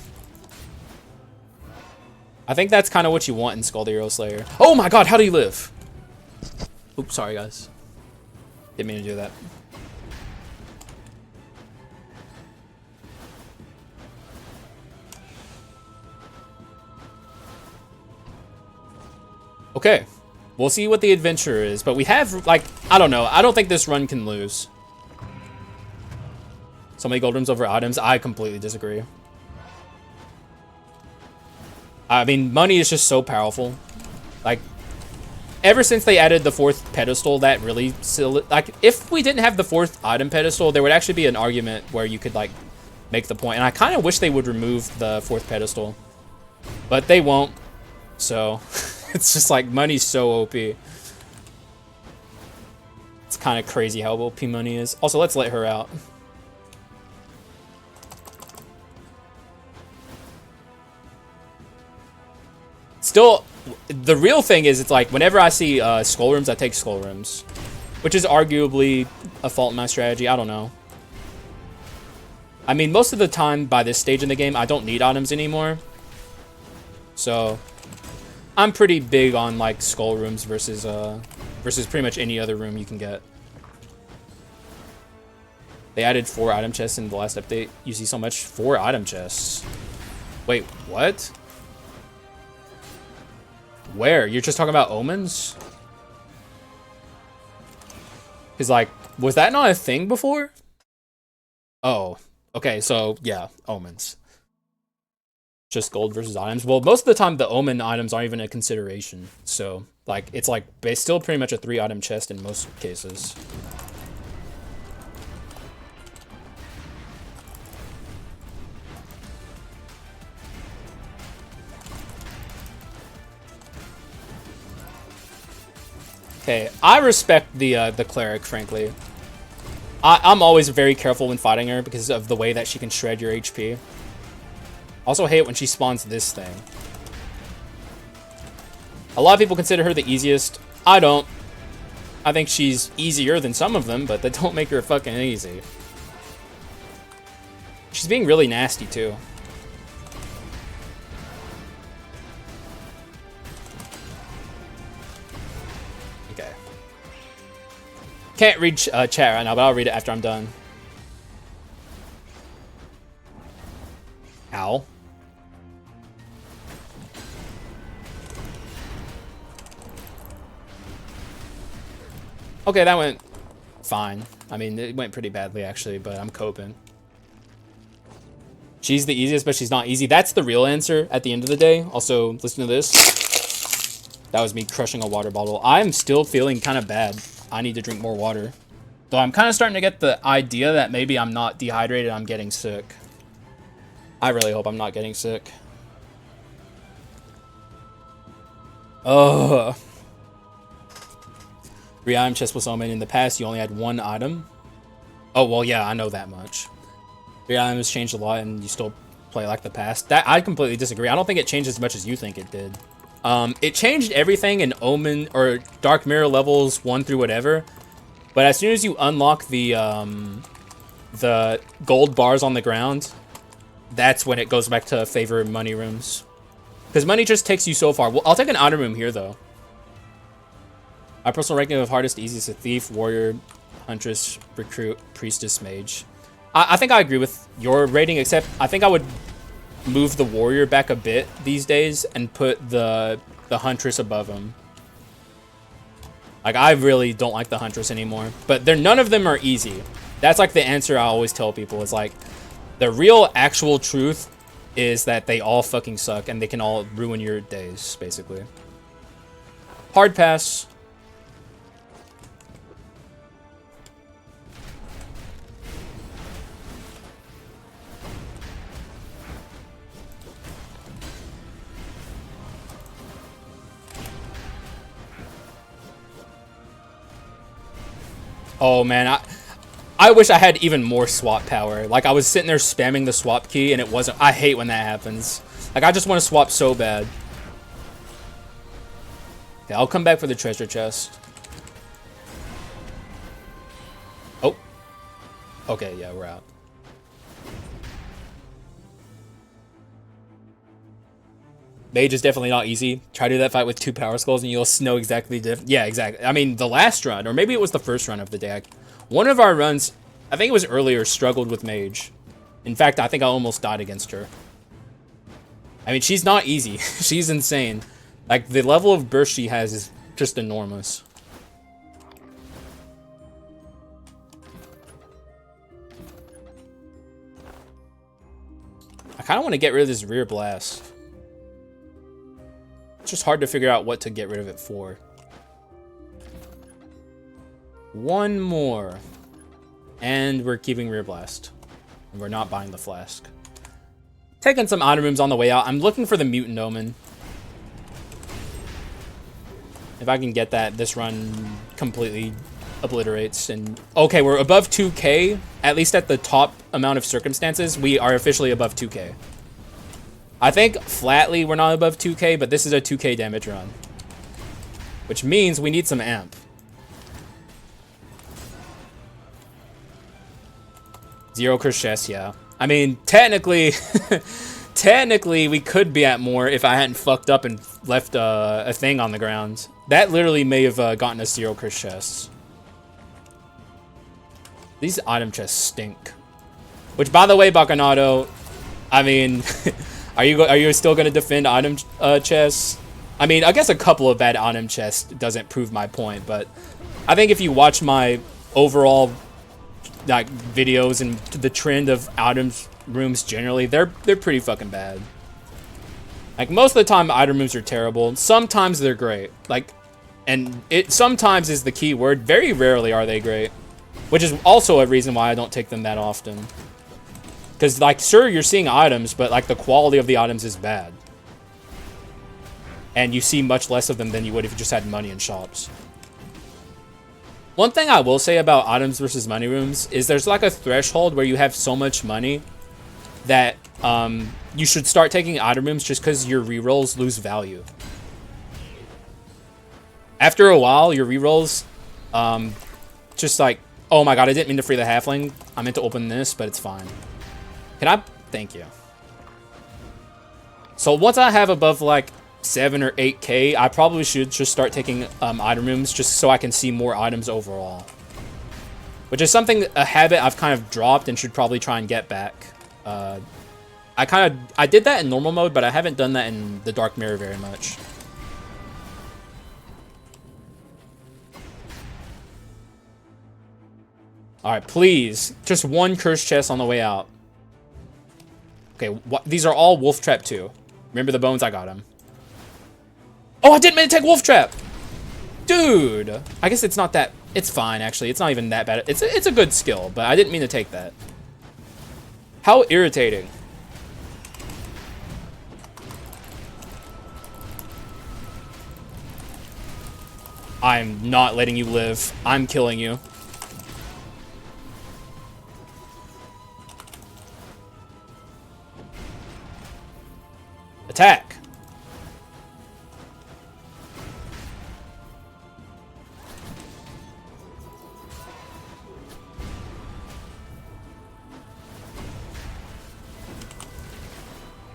I think that's kind of what you want in Skul the Hero Slayer. Oh my god, how do you live? Oops, sorry guys. Didn't mean to do that. Okay. We'll see what the adventure is, but we have, like, I don't know. I don't think this run can lose. So many gold rooms over items. I completely disagree. I mean, money is just so powerful. Like, ever since they added the 4th pedestal, that really... Like, if we didn't have the 4th item pedestal, there would actually be an argument where you could, like, make the point. And I kind of wish they would remove the 4th pedestal. But they won't. So, it's just like, money's so OP. It's kind of crazy how OP money is. Also, let's let her out. Still, the real thing is, it's like, whenever I see skull rooms, I take skull rooms. Which is arguably a fault in my strategy. I don't know. I mean, most of the time, by this stage in the game, I don't need items anymore. So, I'm pretty big on, like, skull rooms versus pretty much any other room you can get. They added 4 item chests in the last update. You see so much 4 item chests. Wait, what? Where? You're just talking about omens? Because, like, was that not a thing before? Oh, okay, so, yeah, omens. Just gold versus items. Well, most of the time, the omen items aren't even a consideration. So, Like, it's like still pretty much a 3-item chest in most cases. Okay, I respect the cleric, frankly. I'm always very careful when fighting her because of the way that she can shred your HP. Also hate when she spawns this thing. A lot of people consider her the easiest. I don't. I think she's easier than some of them, but that don't make her fucking easy. She's being really nasty, too. Okay. Can't read chat right now, but I'll read it after I'm done. Ow. Okay, that went fine. I mean, it went pretty badly, actually, but I'm coping. She's the easiest, but she's not easy. That's the real answer at the end of the day. Also, listen to this. That was me crushing a water bottle. I'm still feeling kind of bad. I need to drink more water. Though I'm kind of starting to get the idea that maybe I'm not dehydrated, I'm getting sick. I really hope I'm not getting sick. Ugh. 3-item chest was omen. In the past, you only had 1 item. Oh, well, yeah, I know that much. 3 items changed a lot, and you still play like the past. That I completely disagree. I don't think it changed as much as you think it did. It changed everything in Omen or Dark Mirror levels 1 through whatever. But as soon as you unlock the gold bars on the ground, that's when it goes back to favor money rooms. Because money just takes you so far. Well, I'll take an item room here, though. My personal ranking of hardest to easiest: a thief, warrior, huntress, recruit, priestess, mage. I think I agree with your rating, except I think I would move the warrior back a bit these days and put the huntress above him. Like, I really don't like the huntress anymore, but none of them are easy. That's like the answer I always tell people, is like, the real actual truth is that they all fucking suck and they can all ruin your days, basically. Hard pass. Oh man, I wish I had even more swap power. Like, I was sitting there spamming the swap key and it wasn't. I hate when that happens. Like, I just want to swap so bad. Okay, I'll come back for the treasure chest. Oh. Okay, yeah, we're out. Mage is definitely not easy. Try to do that fight with 2 power skulls and you'll know exactly different. Yeah, exactly. I mean, the last run, or maybe it was the first run of the deck. One of our runs, I think it was earlier, struggled with Mage. In fact, I think I almost died against her. I mean, she's not easy. She's insane. Like, the level of burst she has is just enormous. I kind of want to get rid of this rear blast. It's just hard to figure out what to get rid of it for. 1 more. And we're keeping rear blast. And we're not buying the flask. Taking some item rooms on the way out. I'm looking for the mutant omen. If I can get that, this run completely obliterates. And okay, we're above 2k. At least at the top amount of circumstances, we are officially above 2k. I think flatly we're not above 2k, but this is a 2k damage run. Which means we need some amp. 0 Krishes, yeah. I mean, technically, technically we could be at more if I hadn't fucked up and left a thing on the ground. That literally may have gotten us 0 Krishes. These item chests stink. Which, by the way, Bacchanado, I mean, are you still gonna defend item chests? I mean, I guess a couple of bad item chests doesn't prove my point, but I think if you watch my overall like videos and the trend of items rooms generally, they're pretty fucking bad. Like, most of the time item rooms are terrible. Sometimes they're great. Like, And it sometimes is the key word. Very rarely are they great. Which is also a reason why I don't take them that often. Because, like, sure, you're seeing items, but, like, the quality of the items is bad. And you see much less of them than you would if you just had money in shops. One thing I will say about items versus money rooms is there's, like, a threshold where you have so much money that you should start taking item rooms just because your rerolls lose value. After a while, your rerolls, just like, oh my god, I didn't mean to free the halfling. I meant to open this, but it's fine. Can I? Thank you. So once I have above like 7 or 8k, I probably should just start taking item rooms just so I can see more items overall. Which is something, a habit I've kind of dropped and should probably try and get back. I did that in normal mode, but I haven't done that in the Dark Mirror very much. Alright, please. Just one cursed chest on the way out. Okay, these are all wolf trap too. Remember the bones? I got him. Oh, I didn't mean to take wolf trap! Dude! I guess it's not that... It's fine, actually. It's not even that bad. It's a good skill, but I didn't mean to take that. How irritating. I'm not letting you live. I'm killing you. Attack.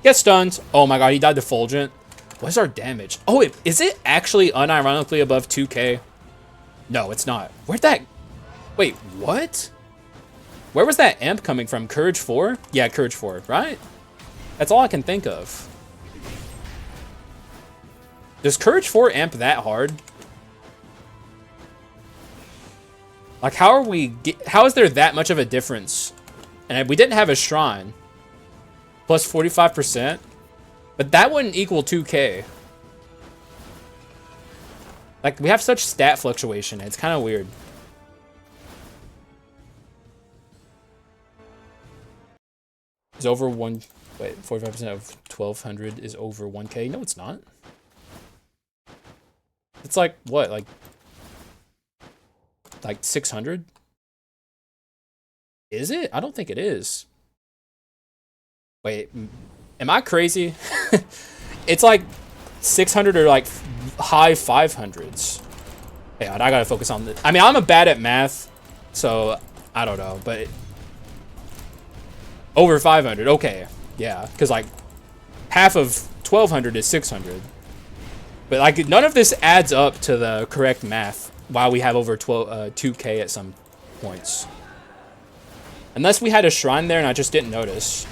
Get stunned. Oh my god, he died to Fulgent. What's our damage? Oh, is it actually unironically above 2k? No, it's not. Where'd that... Wait, what? Where was that amp coming from? Courage 4? Yeah, Courage 4, right? That's all I can think of. Does Courage 4 amp that hard? Like, how is there that much of a difference? And we didn't have a shrine. Plus 45%. But that wouldn't equal 2k. Like, we have such stat fluctuation. It's kind of weird. Is over one... Wait, 45% of 1200 is over 1k? No, it's not. It's like, what, like 600? Is it? I don't think it is. Wait, am I crazy? It's like 600 or like high 500s. Yeah, I gotta focus on this. I mean, I'm bad at math, so I don't know, but over 500, okay. Yeah, because like half of 1200 is 600. But like none of this adds up to the correct math while we have over 2k at some points. Unless we had a shrine there and I just didn't notice.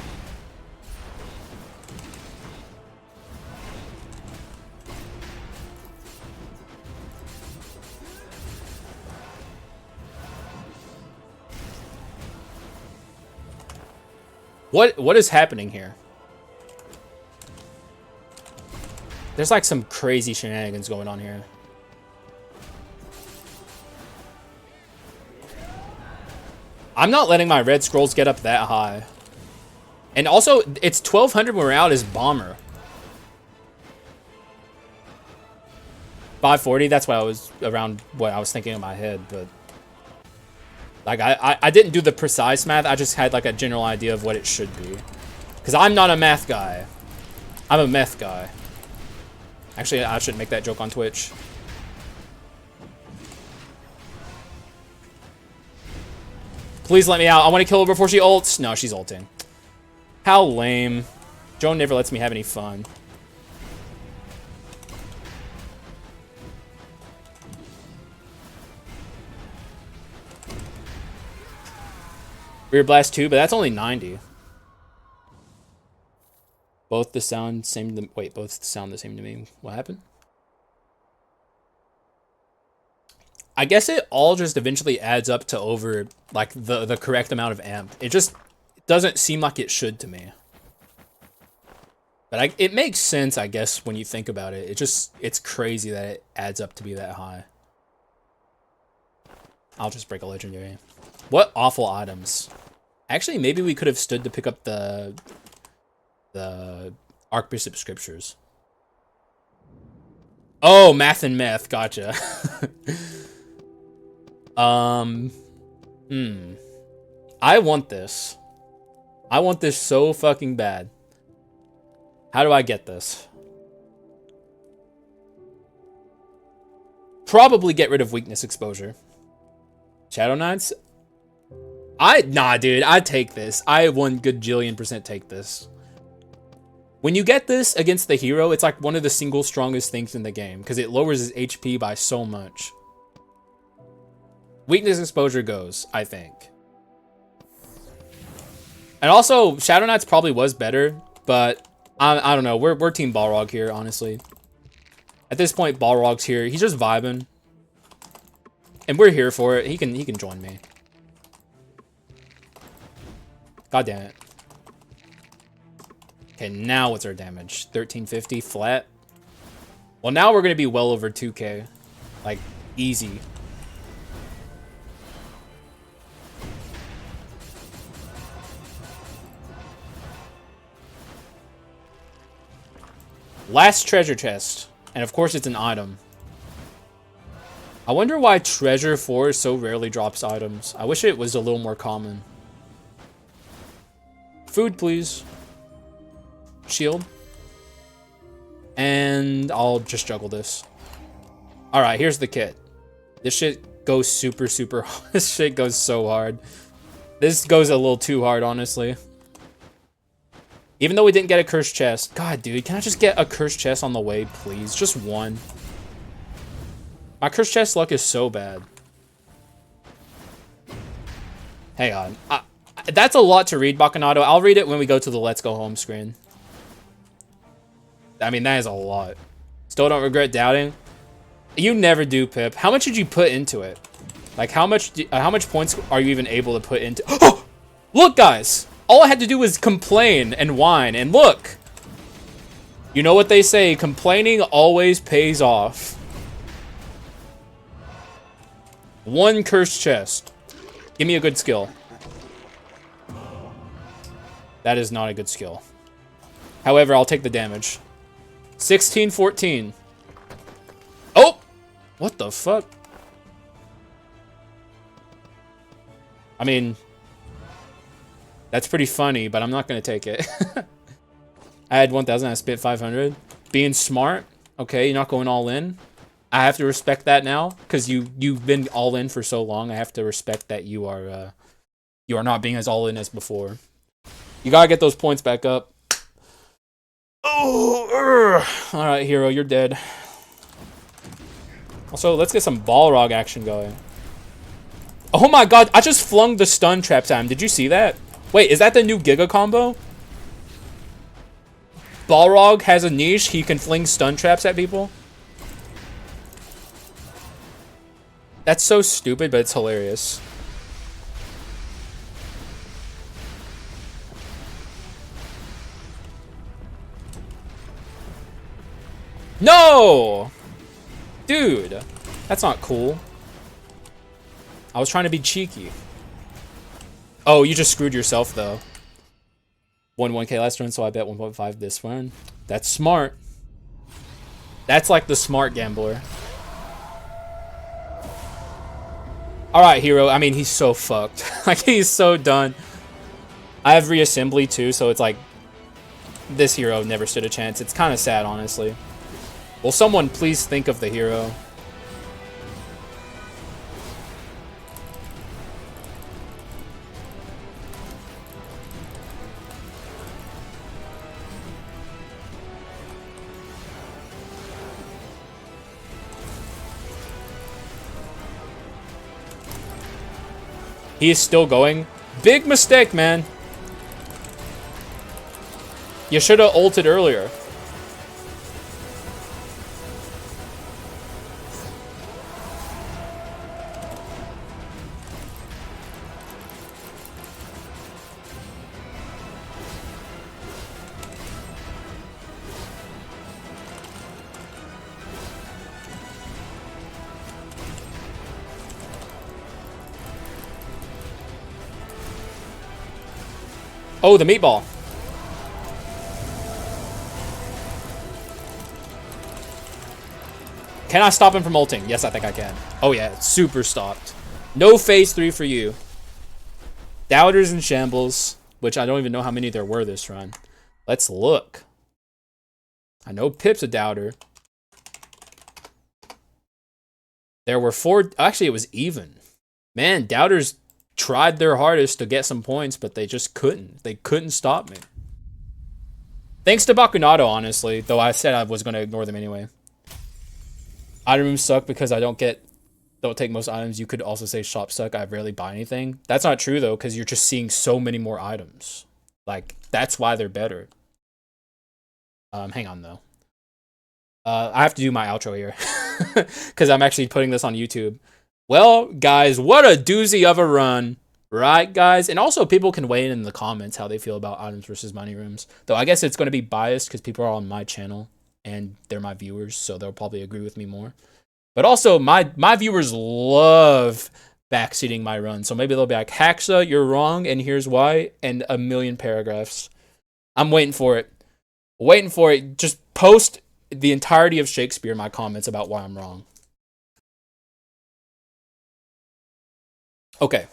What is happening here? There's like some crazy shenanigans going on here. I'm not letting my red scrolls get up that high. And also, it's 1200 when we're out as bomber. 540, that's what I was around what I was thinking in my head, but like I didn't do the precise math, I just had like a general idea of what it should be. Because I'm not a math guy. I'm a meth guy. Actually, I shouldn't make that joke on Twitch. Please let me out. I want to kill her before she ults. No, she's ulting. How lame. Joan never lets me have any fun. Rear blast 2, but that's only 90. Both the sound same to... Wait, both sound the same to me. What happened? I guess it all just eventually adds up to over, like, the correct amount of amp. It just doesn't seem like it should to me. But it makes sense, I guess, when you think about it. It's crazy that it adds up to be that high. I'll just break a legendary. What awful items. Actually, maybe we could have stood to pick up the Archbishop Scriptures. Oh, math and meth. Gotcha. I want this. I want this so fucking bad. How do I get this? Probably get rid of weakness exposure. Shadow Knights? Nah, dude, I'd take this. I 1 gajillion% take this. When you get this against the hero, it's like one of the single strongest things in the game, because it lowers his HP by so much. Weakness exposure goes, I think. And also, Shadow Knights probably was better, but I don't know. We're Team Balrog here, honestly. At this point, Balrog's here. He's just vibing. And we're here for it. He can join me. God damn it. Okay, now what's our damage? 1350 flat. Well, now we're going to be well over 2k. Like, easy. Last treasure chest. And of course it's an item. I wonder why Treasure 4 so rarely drops items. I wish it was a little more common. Food, please. Shield. And I'll just juggle this. Alright, here's the kit. This shit goes super hard. This shit goes so hard. This goes a little too hard, honestly. Even though we didn't get a cursed chest. God, dude, can I just get a cursed chest on the way, please? Just one. My cursed chest luck is so bad. Hang on. That's a lot to read, Bacchanado. I'll read it when we go to the Let's Go Home screen. I mean, that is a lot. Still don't regret doubting? You never do, Pip. How much did you put into it? Like, how much points are you even able to put into... Oh! Look, guys! All I had to do was complain and whine, and look! You know what they say, complaining always pays off. One cursed chest. Give me a good skill. That is not a good skill. However, I'll take the damage. 16-14. Oh! What the fuck? I mean... That's pretty funny, but I'm not going to take it. I had 1,000, I spent 500. Being smart. Okay, you're not going all in. I have to respect that now, because you've been all in for so long. I have to respect that you are not being as all in as before. You gotta get those points back up. Oh, all right, hero, you're dead. Also, let's get some Balrog action going. Oh my god, I just flung the stun traps at him. Did you see that? Wait, is that the new Giga combo? Balrog has a niche. He can fling stun traps at people. That's so stupid, but it's hilarious. No! Dude, that's not cool. I was trying to be cheeky. Oh, you just screwed yourself, though. Won 1k last turn, so I bet 1.5 this one. That's smart. That's like the smart gambler. Alright, hero. I mean, he's so fucked. Like, he's so done. I have reassembly, too, so it's like... This hero never stood a chance. It's kind of sad, honestly. Will someone please think of the hero? He is still going. Big mistake, man. You should have ulted earlier. Oh, the meatball. Can I stop him from ulting? Yes, I think I can. Oh yeah, super stopped. No phase 3 for you. Doubters and shambles, which I don't even know how many there were this run. Let's look. I know Pip's a doubter. There were 4. Actually, it was even. Man, doubters tried their hardest to get some points, but they just couldn't. They couldn't stop me. Thanks to Bakunato, honestly, though I said I was going to ignore them anyway. Item rooms suck because I don't take most items. You could also say shops suck. I rarely buy anything. That's not true, though, because you're just seeing so many more items. Like, that's why they're better. Hang on, though. I have to do my outro here because I'm actually putting this on YouTube. Well, guys, what a doozy of a run, right, guys? And also, people can weigh in the comments how they feel about items versus money rooms. Though I guess it's going to be biased because people are on my channel and they're my viewers, so they'll probably agree with me more. But also, my viewers love backseating my run, so maybe they'll be like, Haxa, you're wrong, and here's why, and a million paragraphs. I'm waiting for it. Waiting for it. Just post the entirety of Shakespeare in my comments about why I'm wrong. Okay.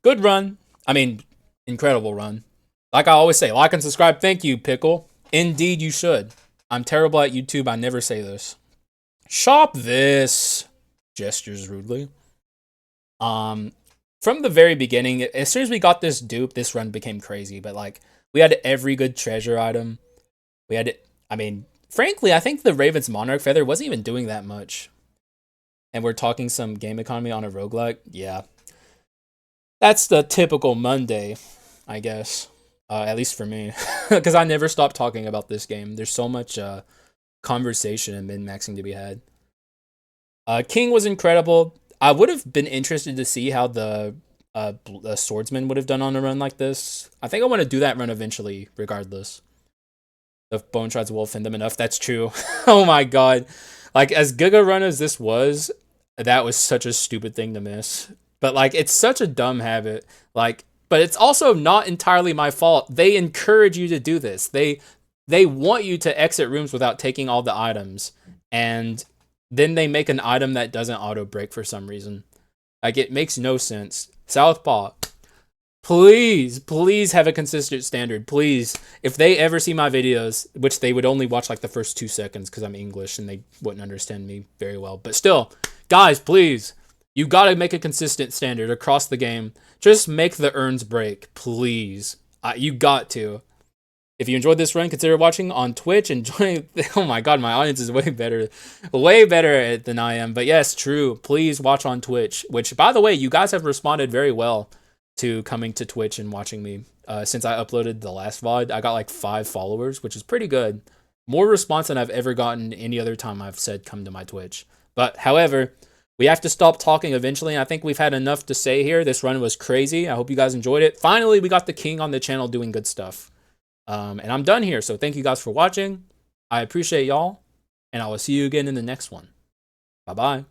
Good run. I mean, incredible run. Like I always say, like and subscribe. Thank you, Pickle. Indeed, you should. I'm terrible at YouTube. I never say this. Shop this. Gestures rudely. From the very beginning, as soon as we got this dupe, this run became crazy. But like, we had every good treasure item. We had, I mean, frankly, I think the Raven's Monarch Feather wasn't even doing that much. And we're talking some game economy on a roguelike. Yeah. That's the typical Monday, I guess. At least for me. Because I never stop talking about this game. There's so much conversation and min-maxing to be had. King was incredible. I would have been interested to see how the swordsman would have done on a run like this. I think I want to do that run eventually, regardless. If Bone Shards will offend them enough, that's true. Oh my god. Like, as good a run as this was, that was such a stupid thing to miss. But, like, it's such a dumb habit. Like, but it's also not entirely my fault. They encourage you to do this. They want you to exit rooms without taking all the items. And then they make an item that doesn't auto-break for some reason. Like, it makes no sense. Southpaw, please have a consistent standard. Please. If they ever see my videos, which they would only watch like the first 2 seconds because I'm English and they wouldn't understand me very well. But still, guys, please. You gotta make a consistent standard across the game. Just make the urns break, please. You got to. If you enjoyed this run, consider watching on Twitch and join. Oh my god, my audience is way better than I am. But yes, true. Please watch on Twitch. Which, by the way, you guys have responded very well to coming to Twitch and watching me. Since I uploaded the last VOD, I got like 5 followers, which is pretty good. More response than I've ever gotten any other time I've said come to my Twitch. But however, we have to stop talking eventually. I think we've had enough to say here. This run was crazy. I hope you guys enjoyed it. Finally, we got the king on the channel doing good stuff. And I'm done here. So thank you guys for watching. I appreciate y'all. And I will see you again in the next one. Bye-bye.